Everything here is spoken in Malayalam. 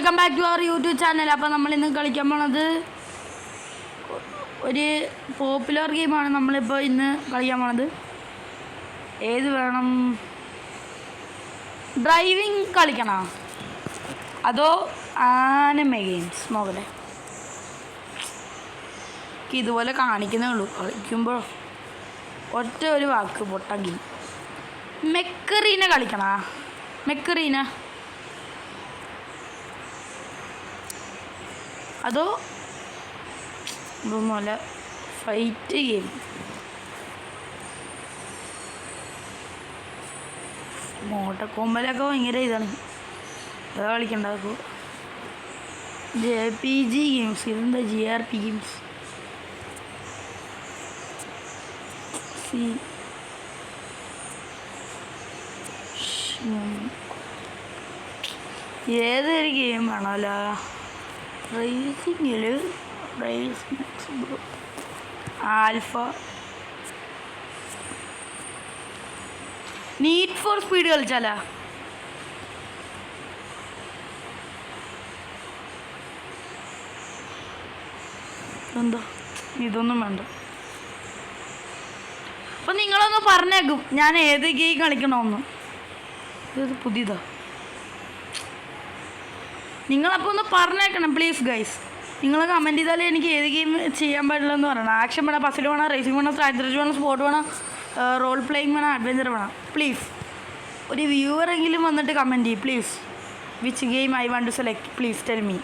Welcome back to our YouTube channel. അപ്പോൾ നമ്മളിന്ന് കളിക്കാൻ പോണത് ഒരു പോപ്പുലർ ഗെയിമാണ്. നമ്മളിപ്പോൾ ഇന്ന് കളിക്കാൻ പോണത് ഏത് വേണം? ഡ്രൈവിംഗ് കളിക്കണോ അതോ ആനിമേ ഗെയിംസ്? നോക്കട്ടെ, ഇതുപോലെ കാണിക്കുന്നേ ഉള്ളൂ. കളിക്കുമ്പോൾ ഒറ്റ ഒരു വാക്ക് പൊട്ടങ്കി. മെക്കറീന കളിക്കണോ? മെക്കറീന അതോ ഇതൊന്നുമല്ല, ഫൈറ്റ് ഗെയിം. മോട്ടക്കൊമ്പലൊക്കെ ഭയങ്കര ഇതാണ്, അതാ കളിക്കണ്ടത്. JPG ഗെയിംസ്, ഇതെന്താ GRP ഗെയിംസ്? ഏതൊരു ഗെയിം വേണമല്ലോ. റേസിങ്ങിൽ ആൽഫ, നീഡ് ഫോർ സ്പീഡ് കളിച്ചാലാ? എന്താ ഇതൊന്നും വേണ്ട. അപ്പം നിങ്ങളൊന്ന് പറഞ്ഞേക്കും ഞാൻ ഏത് ഗെയിം കളിക്കണമെന്ന്. ഇത് പുതിയതാ. നിങ്ങളപ്പോൾ ഒന്ന് പറഞ്ഞേക്കണം പ്ലീസ് ഗൈസ്. നിങ്ങൾ കമൻറ്റ് ചെയ്താലേ എനിക്ക് ഏത് ഗെയിം ചെയ്യാൻ പാടില്ലെന്ന് പറയണം. ആക്ഷൻ വേണം, പസിൽ വേണം, റേസിംഗ് വേണം, സ്ട്രാറ്റജി വേണം, സ്പോർട്ട് വേണം, റോൾ പ്ലേയിങ് വേണം, അഡ്വഞ്ചർ വേണം. പ്ലീസ് ഒരു വ്യൂവറെങ്കിലും വന്നിട്ട് കമൻറ്റ് ചെയ്യും please. Which game I want to select, please tell me.